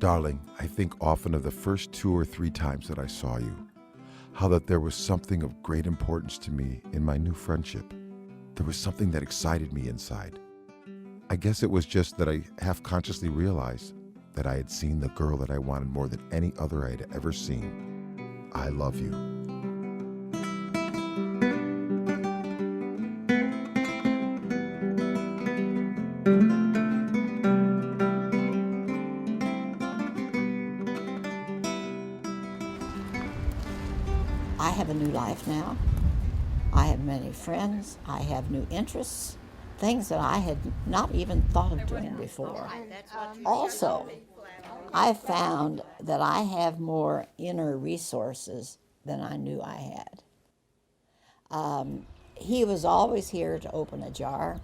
Darling, I think often of the first 2 or 3 times that I saw you, how that there was something of great importance to me in my new friendship. There was something that excited me inside. I guess it was just that I half-consciously realized that I had seen the girl that I wanted more than any other I had ever seen. I love you. I have a new life now. I have many friends. I have new interests, things that I had not even thought of doing before. Also, I found that I have more inner resources than I knew I had. He was always here to open a jar,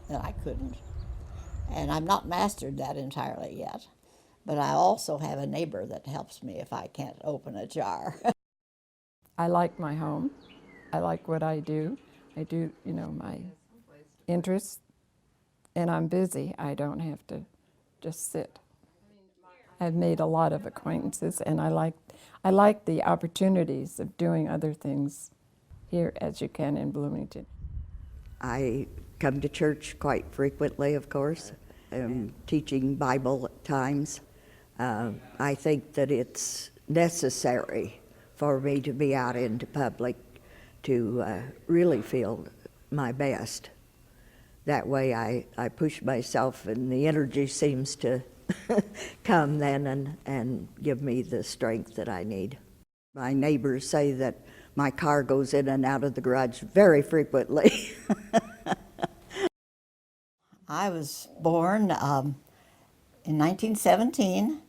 and I couldn't. And I've not mastered that entirely yet. But I also have a neighbor that helps me if I can't open a jar. I like my home. I like what I do. I do, my interests, and I'm busy. I don't have to just sit. I've made a lot of acquaintances, and I like the opportunities of doing other things here as you can in Bloomington. I come to church quite frequently, of course. I'm teaching Bible at times. I think that it's necessary for me to be out into public to really feel my best. That way I push myself and the energy seems to come then and give me the strength that I need. My neighbors say that my car goes in and out of the garage very frequently. I was born in 1917,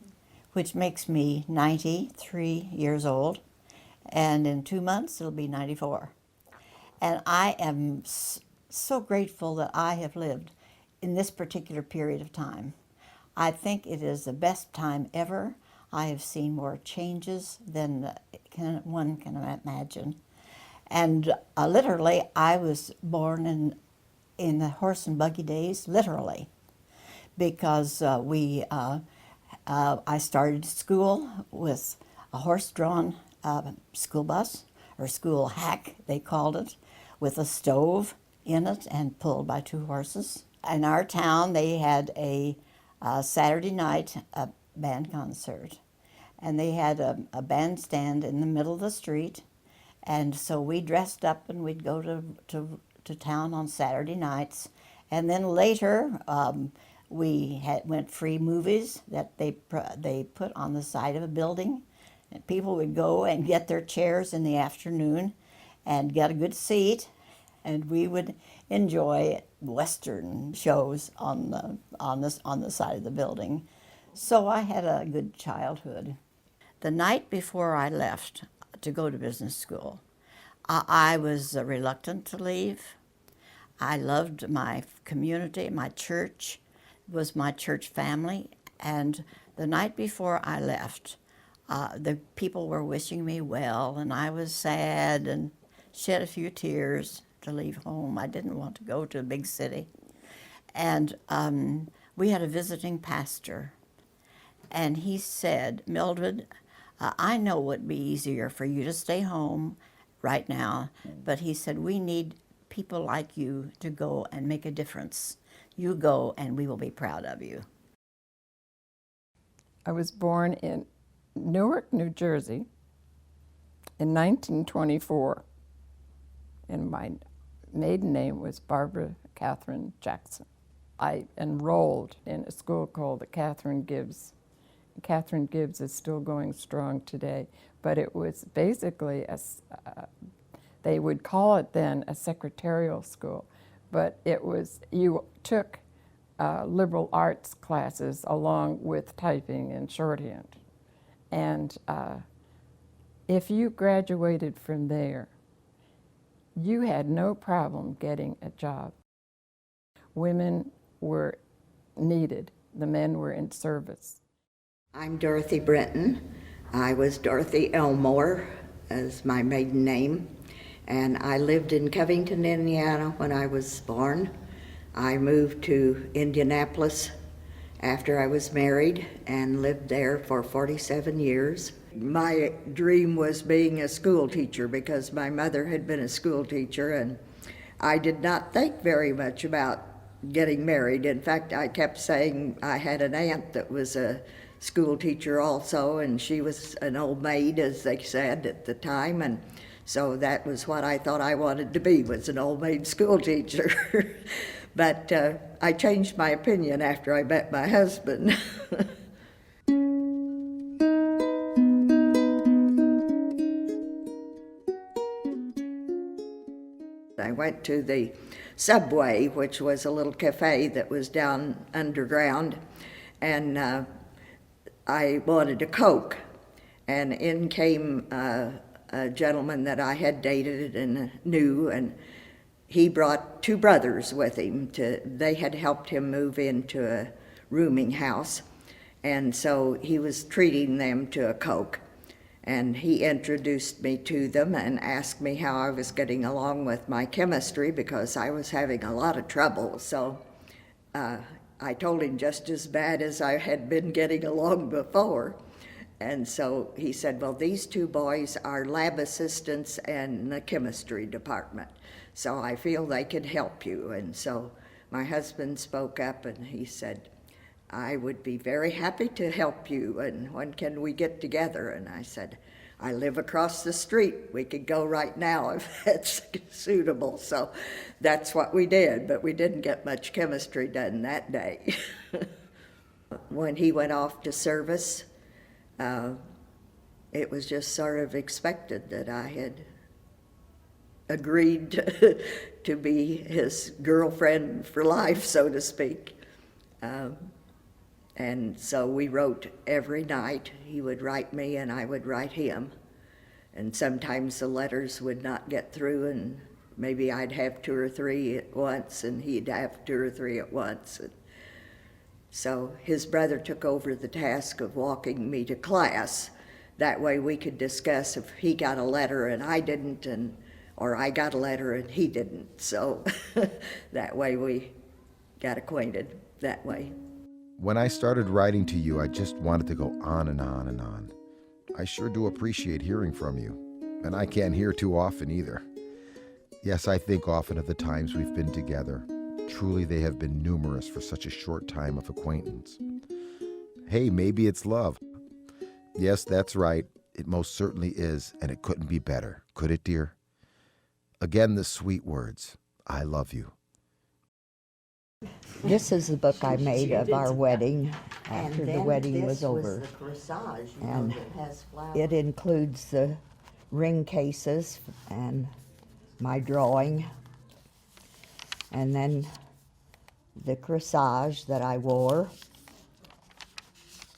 which makes me 93 years old. And in 2 months, it'll be 94. And I am so grateful that I have lived in this particular period of time. I think it is the best time ever. I have seen more changes than one can imagine. And literally, I was born in the horse and buggy days, literally, because I started school with a horse-drawn school bus, or school hack, they called it, with a stove in it and pulled by 2 horses. In our town, they had a Saturday night band concert, and they had a bandstand in the middle of the street, and so we dressed up and we'd go to town on Saturday nights, and then later we went free movies that they put on the side of a building. And people would go and get their chairs in the afternoon and get a good seat, and we would enjoy Western shows on the side of the building. So I had a good childhood. The night before I left to go to business school, I was reluctant to leave. I loved my community. My church was my church family, and the night before I left, the people were wishing me well, and I was sad and shed a few tears to leave home. I didn't want to go to a big city. And we had a visiting pastor, and he said, "Mildred, I know it would be easier for you to stay home right now, but," he said, "we need people like you to go and make a difference. You go, and we will be proud of you." I was born in Newark, New Jersey in 1924, and my maiden name was Barbara Catherine Jackson. I enrolled in a school called the Catherine Gibbs. Catherine Gibbs is still going strong today, but it was basically they would call it then a secretarial school, but it was, you took liberal arts classes along with typing and shorthand. And if you graduated from there, you had no problem getting a job. Women were needed. The men were in service. I'm Dorothy Brenton. I was Dorothy Elmore as my maiden name, and I lived in Covington, Indiana when I was born. I moved to Indianapolis after I was married and lived there for 47 years. My dream was being a school teacher because my mother had been a school teacher, and I did not think very much about getting married. In fact, I kept saying I had an aunt that was a school teacher also, and she was an old maid, as they said at the time, and so that was what I thought I wanted to be, was an old maid school teacher. But I changed my opinion after I met my husband. I went to the Subway, which was a little cafe that was down underground, and I wanted a Coke. And in came a gentleman that I had dated and knew, and he brought two brothers with him. They had helped him move into a rooming house, and so he was treating them to a Coke. And he introduced me to them and asked me how I was getting along with my chemistry, because I was having a lot of trouble. So I told him just as bad as I had been getting along before. And so he said, well, these two boys are lab assistants in the chemistry department, so I feel they could help you. And so my husband spoke up and he said, I would be very happy to help you, and when can we get together? And I said, I live across the street. We could go right now if that's suitable. So that's what we did, but we didn't get much chemistry done that day. When he went off to service, it was just sort of expected that I had agreed to be his girlfriend for life, so to speak. And so we wrote every night. He would write me and I would write him. And sometimes the letters would not get through, and maybe I'd have two or three at once and he'd have two or three at once. And so his brother took over the task of walking me to class. That way we could discuss if he got a letter and I didn't, or I got a letter and he didn't. So that way we got acquainted that way. When I started writing to you, I just wanted to go on and on and on. I sure do appreciate hearing from you, and I can't hear too often either. Yes, I think often of the times we've been together. Truly, they have been numerous for such a short time of acquaintance. Hey, maybe it's love. Yes, that's right. It most certainly is, and it couldn't be better, could it, dear? Again, the sweet words, I love you. This is the book I made of our wedding after the wedding was over. And it includes the ring cases and my drawing, and then the corsage that I wore.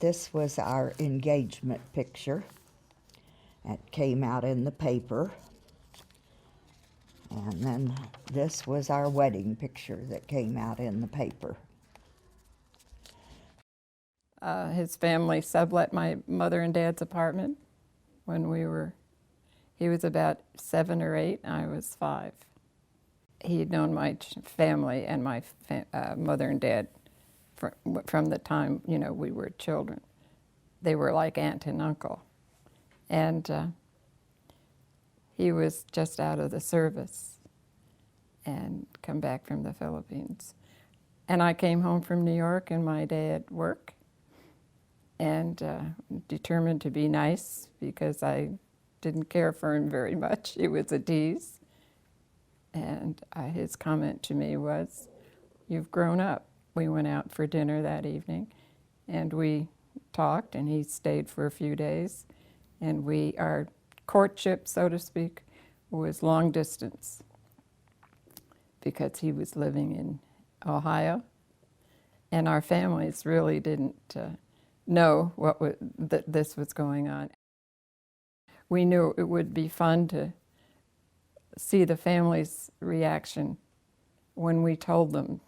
This was our engagement picture. It came out in the paper. And then this was our wedding picture that came out in the paper. His family sublet my mother and dad's apartment when he was about 7 or 8, and I was 5. He had known my family and my mother and dad from the time, we were children. They were like aunt and uncle. And he was just out of the service and come back from the Philippines. And I came home from New York, and my dad worked, and determined to be nice because I didn't care for him very much. He was a tease. And his comment to me was, you've grown up. We went out for dinner that evening, and we talked, and he stayed for a few days. And our courtship, so to speak, was long distance because he was living in Ohio, and our families really didn't know that this was going on. We knew it would be fun to see the family's reaction when we told them,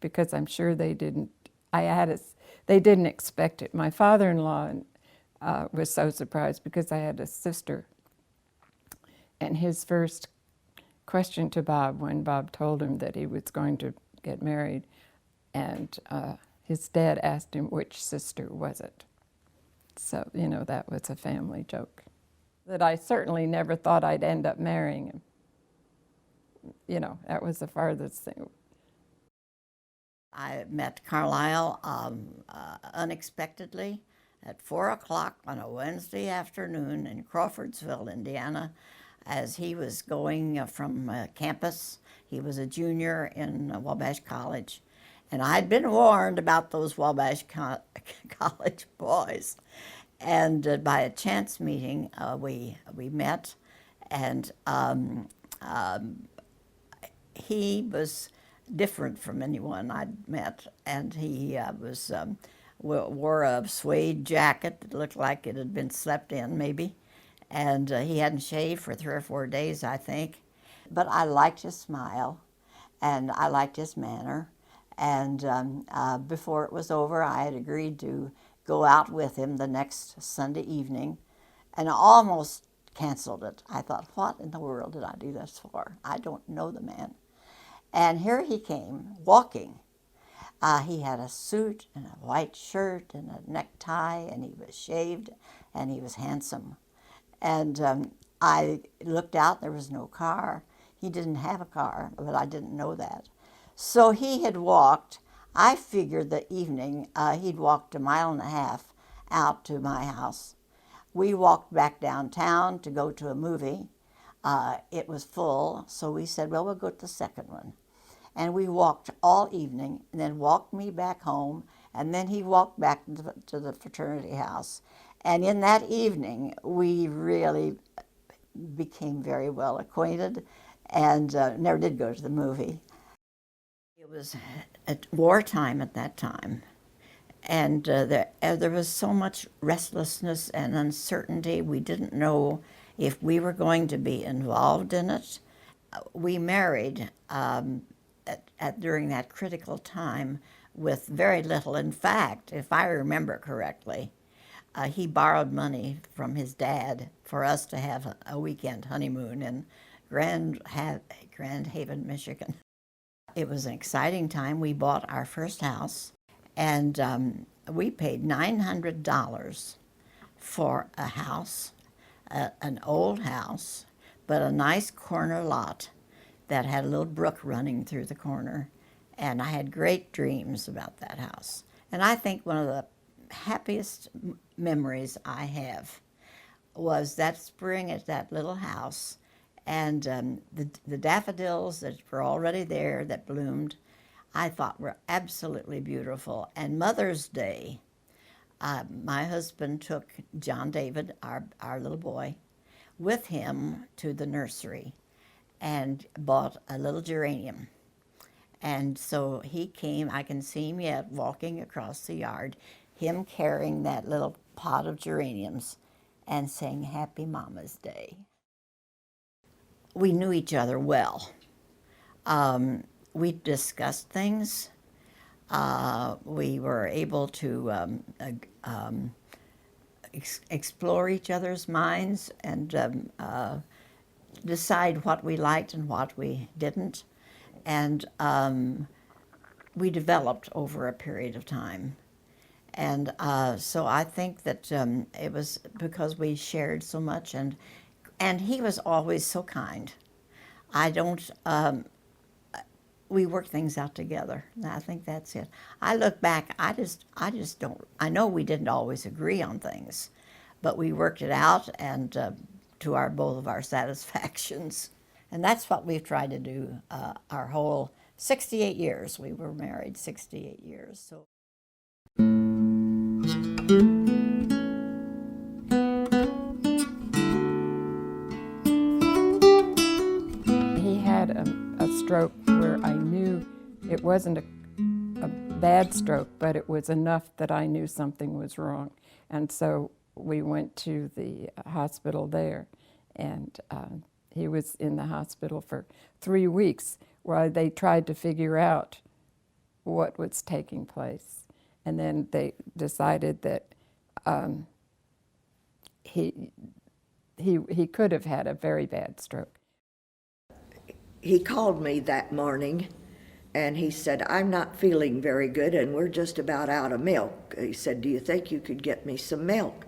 because I'm sure they didn't. They didn't expect it. My father-in-law was so surprised because I had a sister, and his first question to Bob when Bob told him that he was going to get married, and his dad asked him which sister was it. So, you know, that was a family joke. That I certainly never thought I'd end up marrying him. You know, that was the farthest thing. I met Carlyle unexpectedly at 4 o'clock on a Wednesday afternoon in Crawfordsville, Indiana, as he was going from campus. He was a junior in Wabash College. And I'd been warned about those Wabash College boys. And by a chance meeting, we met, and he was different from anyone I'd met, and he wore a suede jacket that looked like it had been slept in, maybe, and he hadn't shaved for 3 or 4 days, I think. But I liked his smile, and I liked his manner, and before it was over, I had agreed to go out with him the next Sunday evening, and I almost canceled it. I thought, what in the world did I do this for? I don't know the man. And here he came, walking. He had a suit and a white shirt and a necktie, and he was shaved, and he was handsome. And I looked out, there was no car. He didn't have a car, but I didn't know that. So he had walked. I figured the evening he'd walked 1.5 miles out to my house. We walked back downtown to go to a movie. It was full, so we said, well, we'll go to the second one. And we walked all evening, and then walked me back home, and then he walked back to the fraternity house. And in that evening, we really became very well acquainted, and never did go to the movie. It was at wartime at that time, and there was so much restlessness and uncertainty. We didn't know if we were going to be involved in it. We married during that critical time with very little. In fact, if I remember correctly, he borrowed money from his dad for us to have a weekend honeymoon in Grand Haven, Michigan. It was an exciting time. We bought our first house, and we paid $900 for a house, an old house, but a nice corner lot that had a little brook running through the corner, and I had great dreams about that house. And I think one of the happiest memories I have was that spring at that little house, and the daffodils that were already there that bloomed, I thought were absolutely beautiful. And Mother's Day, my husband took John David, our little boy, with him to the nursery and bought a little geranium. And so he came, I can see him yet, walking across the yard, him carrying that little pot of geraniums and saying, Happy Mama's Day. We knew each other well. We discussed things. We were able to explore each other's minds and decide what we liked and what we didn't. And we developed over a period of time. And so I think that it was because we shared so much, and he was always so kind. We worked things out together. And I think that's it. I look back, I just don't, I know we didn't always agree on things, but we worked it out, and to both of our satisfactions. And that's what we've tried to do our whole 68 years. We were married 68 years. So. He had a stroke where I knew it wasn't a bad stroke, but it was enough that I knew something was wrong. And so we went to the hospital there, and he was in the hospital for 3 weeks while they tried to figure out what was taking place. And then they decided that he could have had a very bad stroke. He called me that morning And he said, I'm not feeling very good and we're just about out of milk. He said, do you think you could get me some milk?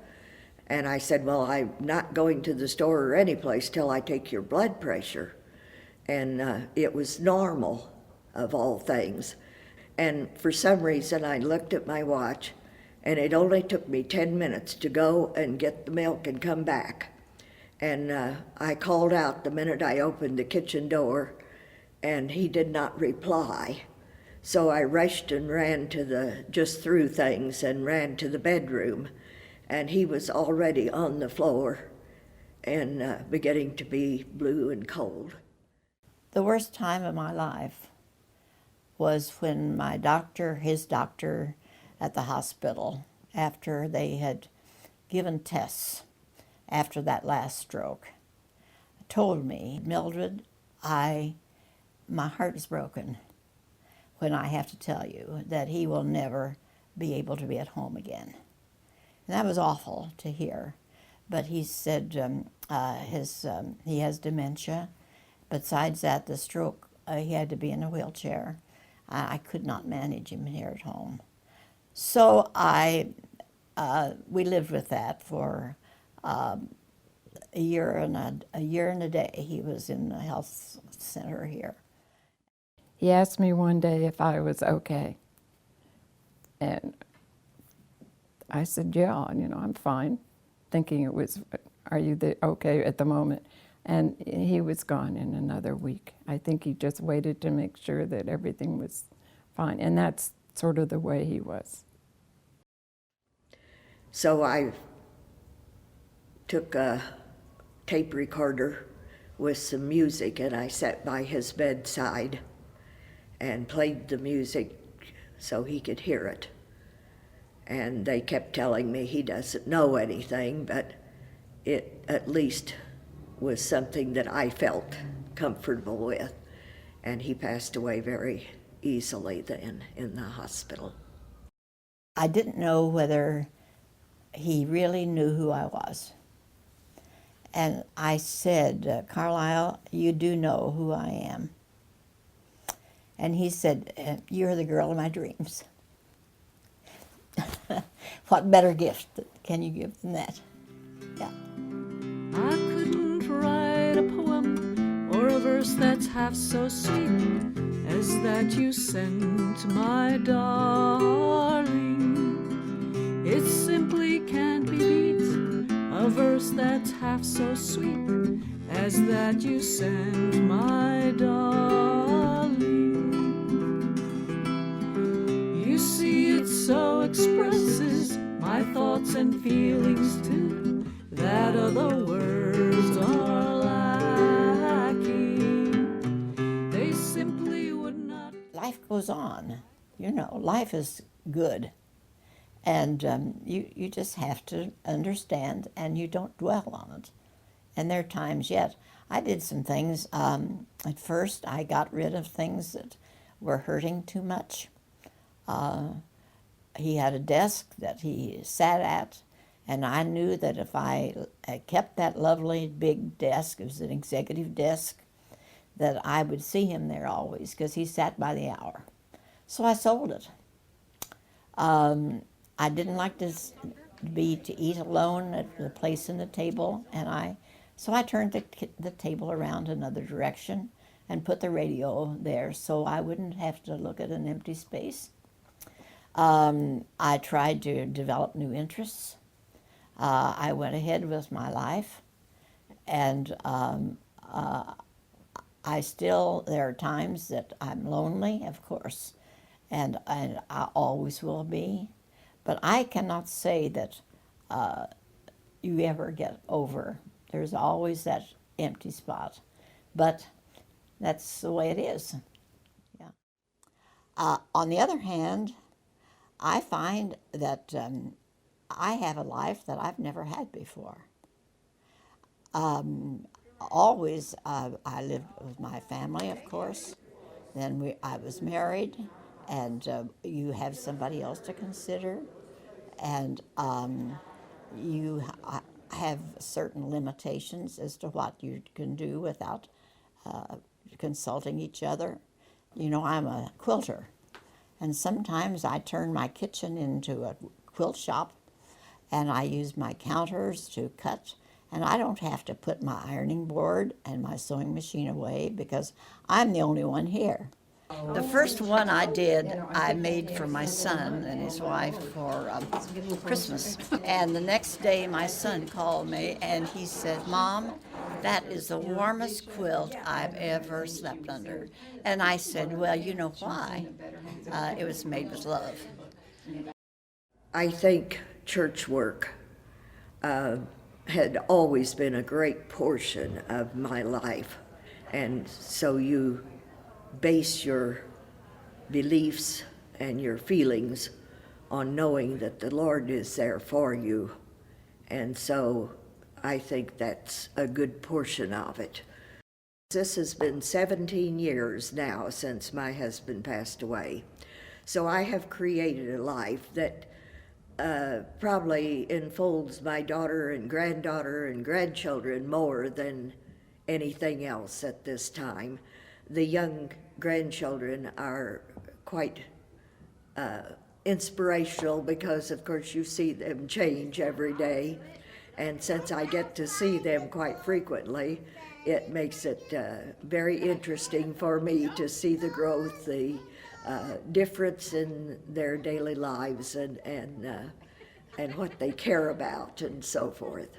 And I said, well, I'm not going to the store or any place till I take your blood pressure. And it was normal, of all things. And for some reason, I looked at my watch, and it only took me 10 minutes to go and get the milk and come back. And I called out the minute I opened the kitchen door, and he did not reply. So I rushed and ran to just threw things and ran to the bedroom, and he was already on the floor and beginning to be blue and cold. The worst time of my life was when my doctor, his doctor at the hospital, after they had given tests after that last stroke, told me, Mildred, my heart is broken when I have to tell you that he will never be able to be at home again. And that was awful to hear. But he said he has dementia. Besides that, the stroke, he had to be in a wheelchair. I could not manage him here at home. So we lived with that for a year and a day. He was in the health center here. He asked me one day if I was okay. And I said, yeah, I'm fine, thinking it was, are you okay at the moment? And he was gone in another week. I think he just waited to make sure that everything was fine. And that's sort of the way he was. So I took a tape recorder with some music and I sat by his bedside and played the music so he could hear it. And they kept telling me he doesn't know anything, but it at least was something that I felt comfortable with. And he passed away very easily then in the hospital. I didn't know whether he really knew who I was. And I said, Carlyle, you do know who I am. And he said, you're the girl of my dreams. What better gift can you give than that? Yeah. I couldn't write a poem or a verse that's half so sweet as that you sent, my darling. It simply can't be beat, a verse that's half so sweet as that you sent, my darling. You see, it so expresses my thoughts and feelings too, that other words are lacking. They simply would not. Life goes on, life is good. And you just have to understand, and you don't dwell on it. And there are times yet. I did some things. At first, I got rid of things that were hurting too much. He had a desk that he sat at, and I knew that if I kept that lovely big desk, it was an executive desk, that I would see him there always, because he sat by the hour. So I sold it. I didn't like to eat alone at the place in the table, and so I turned the table around another direction and put the radio there so I wouldn't have to look at an empty space. I tried to develop new interests. I went ahead with my life, and there are times that I'm lonely, of course, and I always will be. But I cannot say that you ever get over. There's always that empty spot. But that's the way it is. Yeah. On the other hand, I find that I have a life that I've never had before. Always, I lived with my family, of course. Then I was married, and you have somebody else to consider, and you have certain limitations as to what you can do without consulting each other. You know, I'm a quilter, and sometimes I turn my kitchen into a quilt shop, and I use my counters to cut, and I don't have to put my ironing board and my sewing machine away because I'm the only one here. The first one I did, I made for my son and his wife for Christmas. And the next day, my son called me and he said, "Mom, that is the warmest quilt I've ever slept under." And I said, "Well, you know why? It was made with love." I think church work had always been a great portion of my life. And so you base your beliefs and your feelings on knowing that the Lord is there for you. And so I think that's a good portion of it. This has been 17 years now since my husband passed away. So I have created a life that probably enfolds my daughter and granddaughter and grandchildren more than anything else at this time. The young grandchildren are quite inspirational because, of course, you see them change every day. And since I get to see them quite frequently, it makes it very interesting for me to see the growth, the difference in their daily lives and what they care about and so forth.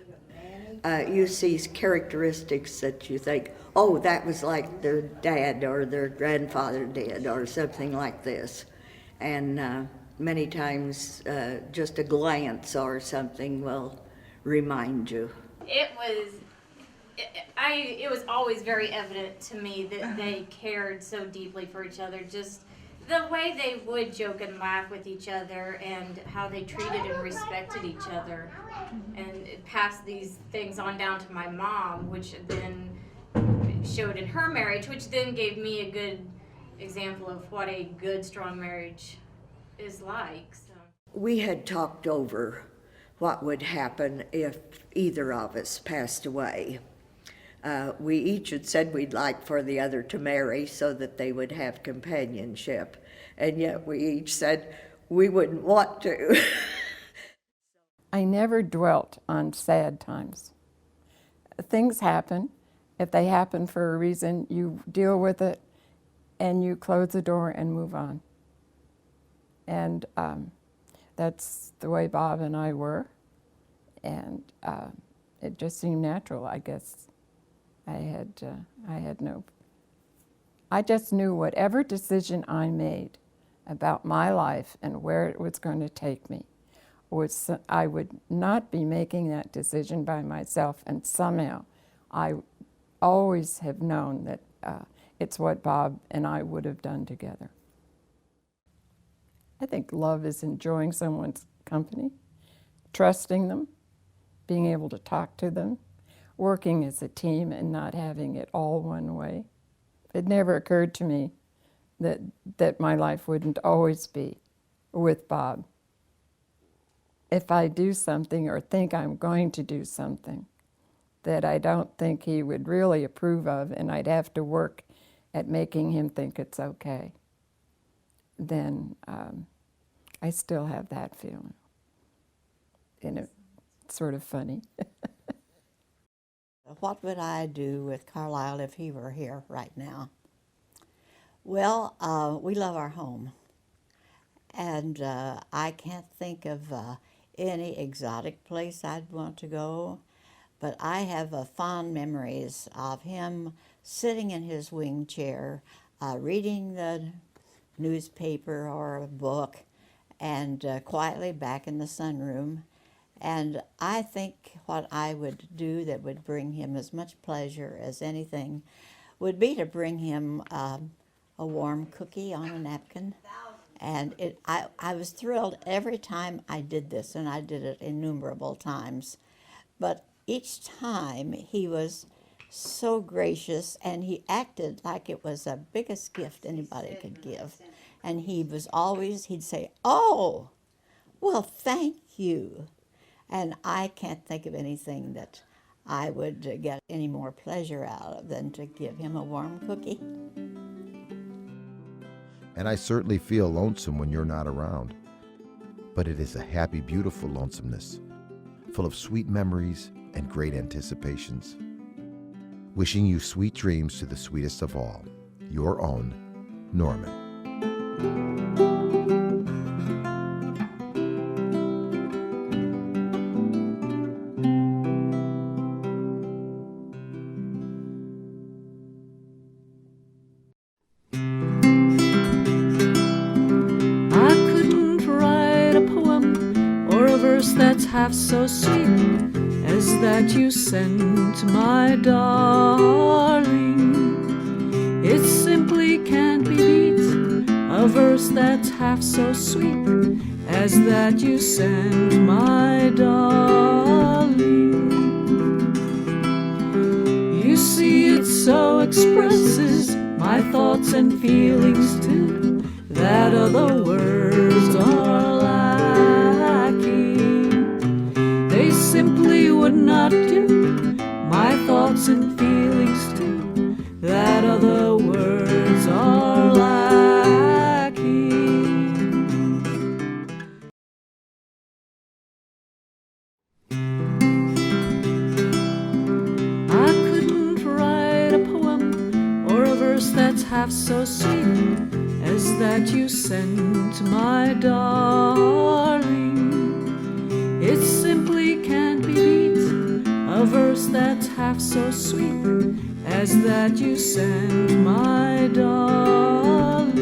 You see characteristics that you think, oh, that was like their dad or their grandfather did or something like this. And many times just a glance or something will remind you. It was always very evident to me that they cared so deeply for each other. Just the way they would joke and laugh with each other and how they treated and respected each other. And it passed these things on down to my mom, which then showed in her marriage, which then gave me a good example of what a good, strong marriage is like. So. We had talked over what would happen if either of us passed away. We each had said we'd like for the other to marry so that they would have companionship, and yet we each said we wouldn't want to. I never dwelt on sad times. Things happen. If they happen for a reason, you deal with it and you close the door and move on. And that's the way Bob and I were. And it just seemed natural, I guess. I just knew whatever decision I made about my life and where it was going to take me, I would not be making that decision by myself, and somehow I always have known that it's what Bob and I would have done together. I think love is enjoying someone's company, trusting them, being able to talk to them, working as a team and not having it all one way. It never occurred to me that my life wouldn't always be with Bob. If I do something or think I'm going to do something that I don't think he would really approve of, and I'd have to work at making him think it's okay, then I still have that feeling. And it's sort of funny. What would I do with Carlisle if he were here right now? Well, we love our home. And I can't think of any exotic place I'd want to go, but I have fond memories of him sitting in his wing chair, reading the newspaper or a book, and quietly back in the sunroom. And I think what I would do that would bring him as much pleasure as anything would be to bring him a warm cookie on a napkin. And I was thrilled every time I did this, and I did it innumerable times. But each time he was so gracious, and he acted like it was the biggest gift anybody could give. And he was always, he'd say, "Oh, well, thank you." And I can't think of anything that I would get any more pleasure out of than to give him a warm cookie. and I certainly feel lonesome when you're not around. But it is a happy, beautiful lonesomeness, full of sweet memories and great anticipations. Wishing you sweet dreams to the sweetest of all, your own, Norman. I couldn't write a poem or a verse that's half so sweet as that you sent my darling. It simply can't be beat, a verse that's half so sweet as that you sent my darling. You see, it so expresses my thoughts and feelings too, that other words are lacking. They simply would not do, my thoughts and feelings too, that other words are lacking. I couldn't write a poem or a verse that's half so sweet as that you sent my darling. It simply can't be beat, a verse that's half so sweet as that you sent my darling.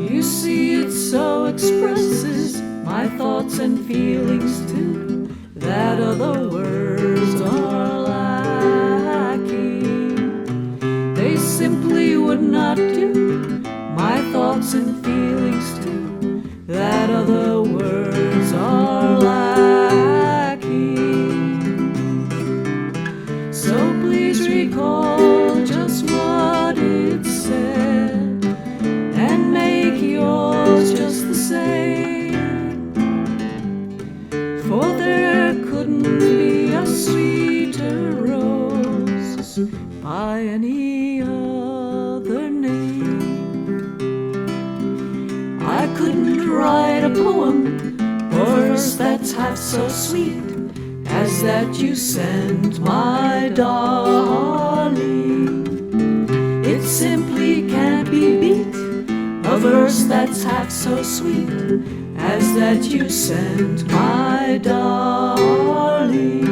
You see, it so expresses my thoughts and feelings too, that other words are lacking. They simply would not do, my thoughts and feelings too, that other words are lacking. So please recall just what it said and make yours just the same. For there couldn't be a sweeter rose by any other name. I couldn't write a poem or verse that's half so sweet as that you sent my darling. It simply can't be beat, a verse that's half so sweet as that you sent my darling.